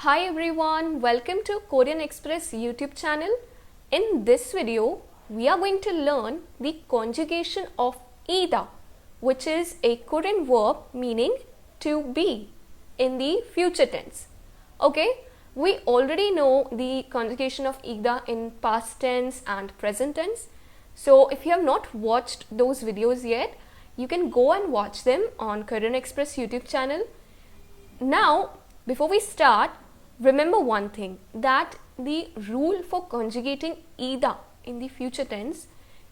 Hi everyone, welcome to Korean Express YouTube channel. In this video, we are going to learn the conjugation of ida, which is a Korean verb meaning to be in the future tense. Okay, we already know the conjugation of ida in past tense and present tense. So if you have not watched those videos yet, you can go and watch them on Korean Express YouTube channel. Now, before we start, remember one thing, that the rule for conjugating ida in the future tense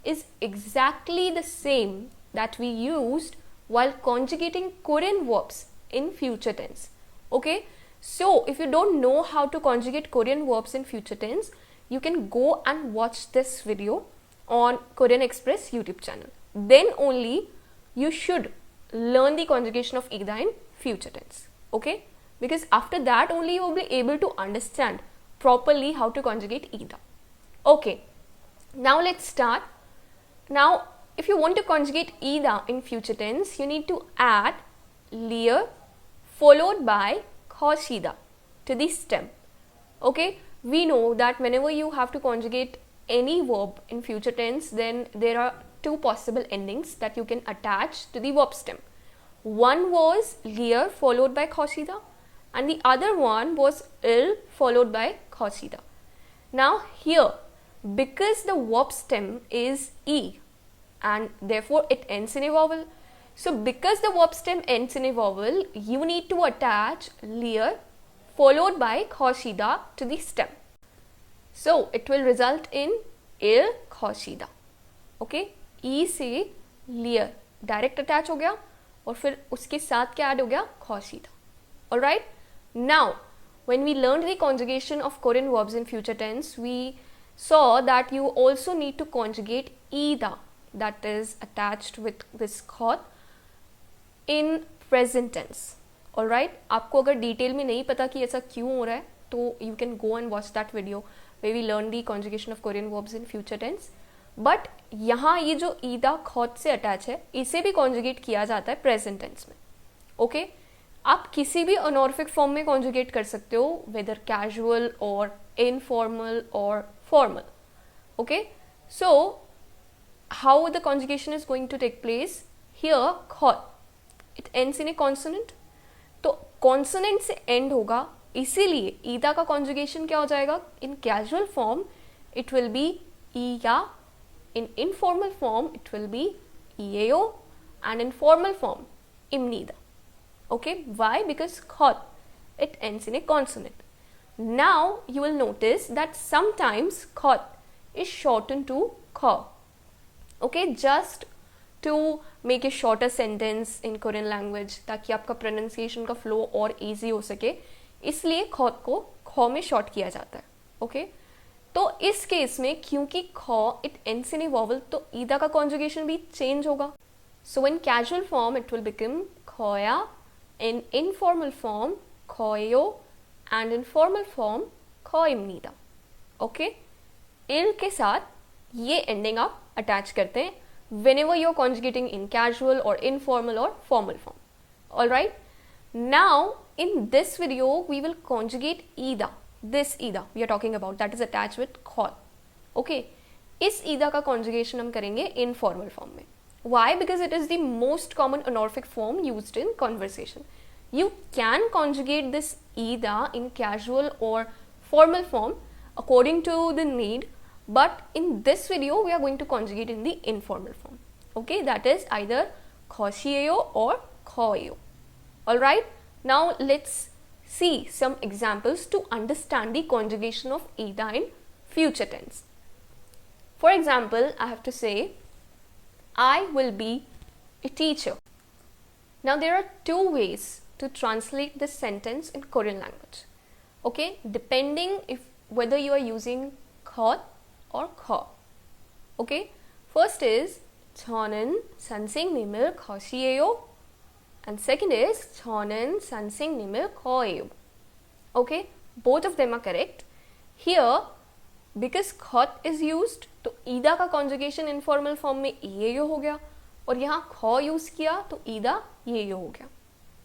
is exactly the same that we used while conjugating Korean verbs in future tense. Okay, so if you don't know how to conjugate Korean verbs in future tense, you can go and watch this video on Korean Express YouTube channel. Then only you should learn the conjugation of ida in future tense. Okay, because after that only you will be able to understand properly how to conjugate ida. Okay, now let's start. Now, if you want to conjugate ida in future tense, you need to add lir followed by khoshida to the stem. Okay, we know that whenever you have to conjugate any verb in future tense, then there are two possible endings that you can attach to the verb stem. One was lir followed by khoshida, and the other one was il followed by khoshida. Now here, because the verb stem is e and therefore it ends in a vowel, so because the verb stem ends in a vowel, you need to attach lir followed by khoshida to the stem. So it will result in il khoshida. Okay, e से lir direct attach हो गया और फिर उसके साथ क्या add हो गया, khoshida. Alright, now when we learned the conjugation of Korean verbs in future tense, we saw that you also need to conjugate ida, that is attached with this khot, in present tense. Alright, आपको अगर detail में नहीं पता कि ऐसा क्यों हो रहा है, तो you can go and watch that video where we learn the conjugation of Korean verbs in future tense. But यहाँ ये जो ईदा खौत से अटैच है, इसे भी कॉन्जुगेट किया जाता है प्रेजेंट टेंस में. ओके, आप किसी भी ऑनोरिफिक फॉर्म में कॉन्जुगेट कर सकते हो, वेदर कैजुअल और इनफॉर्मल और formal. Okay, so how the conjugation is going to take place here. खौत it ends in a consonant, तो कॉन्सोनेंट से एंड होगा, इसीलिए ईदा का कॉन्जुगेशन क्या हो जाएगा. In casual form it will be ईया, in informal form it will be EAO, and in formal form imnida. Okay, why? Because khot it ends in a consonant. Now you will notice that sometimes khot is shortened to kha. Okay, just to make a shorter sentence in Korean language, ताकि आपका pronunciation का flow और easy हो सके, इसलिए khot को kha में short किया जाता है. Okay, तो इस केस में क्योंकि खॉ it ends in a vowel, तो ईदा का कॉन्जुगेशन भी चेंज होगा. So in casual form it will become खोया, इन इनफॉर्मल फॉर्म खोयो, एंड इन फॉर्मल फॉर्म खोइमनीदा. ओके, इल के साथ ये एंडिंग आप अटैच करते हैं whenever you are conjugating in casual और इनफॉर्मल और formal form. Alright, now in this video we will conjugate ईदा. This ida we are talking about, that is attached with khot. Okay, इस ida का conjugation हम करेंगे informal form में. Why? Because it is the most common honorific form used in conversation. You can conjugate this ida in casual or formal form according to the need, but in this video we are going to conjugate in the informal form. Okay, that is either khoshiyeo or khoyo. Alright, now let's see some examples to understand the conjugation of ida in future tense. For example, I have to say, I will be a teacher. Now there are two ways to translate this sentence in Korean language. Okay, depending if whether you are using khot or kha. Okay, first is 저는 선생님을 거시해요. And second is 저는 선생님을 거예요. Okay, both of them are correct. Here, because khot is used, तो ईदा का conjugation informal form में EAO हो गया, और यहाँ खो use किया तो ईदा येयो हो गया.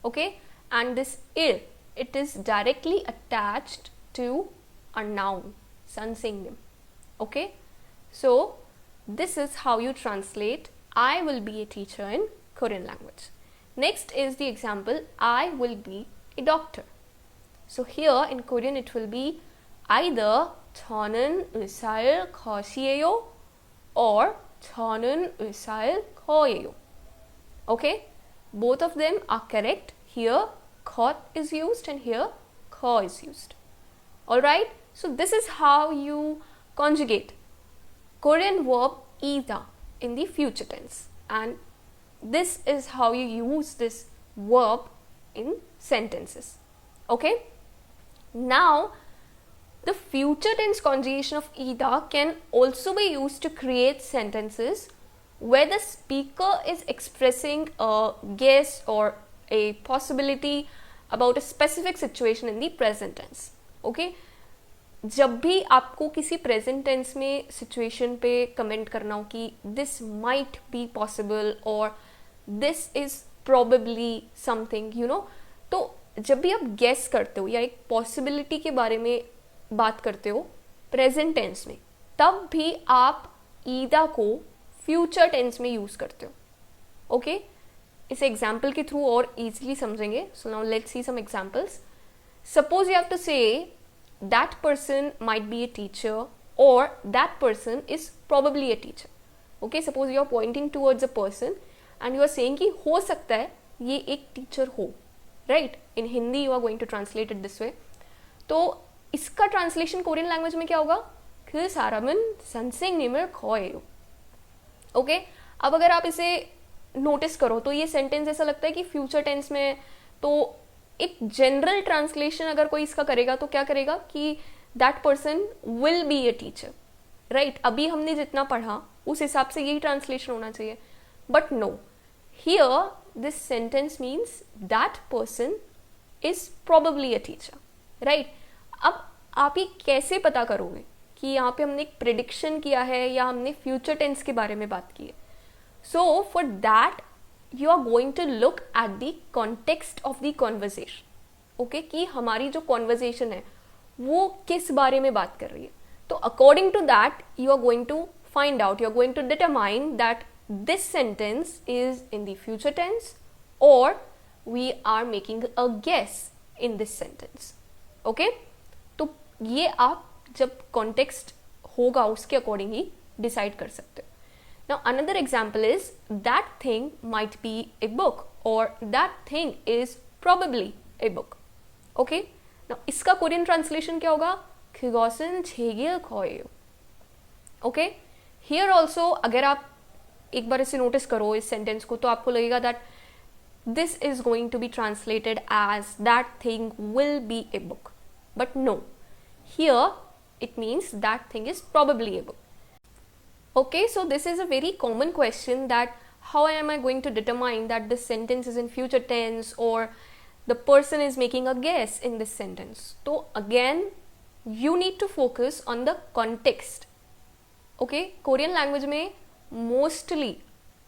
Okay, and this il it is directly attached to a noun, sansingnam. Okay, so this is how you translate I will be a teacher in Korean language. Next is the example I will be a doctor. So here in Korean it will be either 저는 의사일 것이에요 or 저는 의사일 거예요. Okay, both of them are correct. Here 것 is used and here 거 is used. Alright, so this is how you conjugate Korean verb ida in the future tense, and this is how you use this verb in sentences. Okay, now the future tense conjugation of ida can also be used to create sentences where the speaker is expressing a guess or a possibility about a specific situation in the present tense. Okay, जब भी आपको किसी present tense में situation पे comment करना हो कि this might be possible और this is probably something, you know, तो जब भी आप गेस करते हो या एक पॉसिबिलिटी के बारे में बात करते हो प्रेजेंट टेंस में, तब भी आप ईदा को फ्यूचर टेंस में यूज करते हो. ओके, इस एग्जाम्पल के थ्रू और इजीली समझेंगे. So now let's see some examples. Suppose you have to say that person might be a teacher or that person is probably a teacher. Okay, suppose you are pointing towards a person and you are saying कि हो सकता है ये एक teacher हो, right? In Hindi you are going to translate it this way. तो इसका translation Korean language में क्या होगा? 그 사람은 선생님을 거예요. Okay, अब अगर आप इसे notice करो तो ये sentence ऐसा लगता है कि future tense में, तो एक जनरल ट्रांसलेशन अगर कोई इसका करेगा तो क्या करेगा कि that person will be a teacher, right? अभी हमने जितना पढ़ा उस हिसाब से यही ट्रांसलेशन होना चाहिए, but no, here this sentence means that person is probably a teacher, right? अब आप ये कैसे पता करोगे कि यहाँ पे हमने एक प्रिडिक्शन किया है या हमने फ्यूचर टेंस के बारे में बात की है? So for that you are going to look at the context of the conversation. Okay, कि हमारी जो conversation है वो किस बारे में बात कर रही है. तो according to that you are going to find out, you are going to determine that this sentence is in the future tense or we are making a guess in this sentence. Okay, तो ये आप जब context होगा उसके according ही decide कर सकते हो. Now another example is that thing might be a book or that thing is probably a book. Okay, now इसका Korean translation क्या होगा? 그것은 책일 거예요. Okay, here also अगर आप एक बार इसे notice करो इस sentence को, तो आपको लगेगा that this is going to be translated as that thing will be a book, but no, here it means that thing is probably a book. Okay, so this is a very common question, that how am I going to determine that this sentence is in future tense or the person is making a guess in this sentence? So again, you need to focus on the context. Okay, Korean language में mostly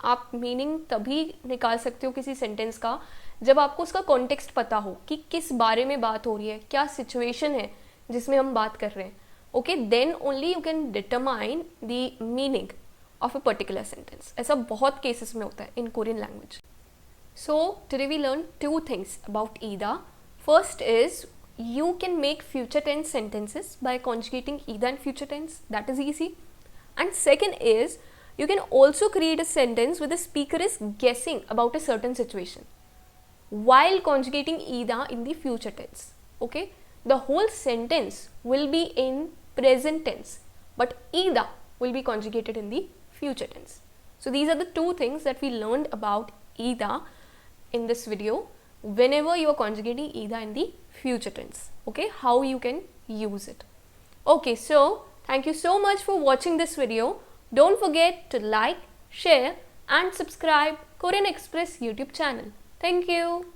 आप meaning तभी निकाल सकते हो किसी sentence का जब आपको उसका context पता हो कि किस बारे में बात हो रही है, क्या situation है जिसमें हम बात कर रहे हैं. Okay, then only you can determine the meaning of a particular sentence. ऐसा बहुत cases में होता है in Korean language. So today we learned two things about ida. First is you can make future tense sentences by conjugating ida in future tense. That is easy. And second is you can also create a sentence where the speaker is guessing about a certain situation while conjugating ida in the future tense. Okay, the whole sentence will be in present tense, but ida will be conjugated in the future tense. So these are the two things that we learned about ida in this video. Whenever you are conjugating ida in the future tense, okay, how you can use it. Okay, so thank you so much for watching this video. Don't forget to like, share and subscribe Korean Express YouTube channel. Thank you.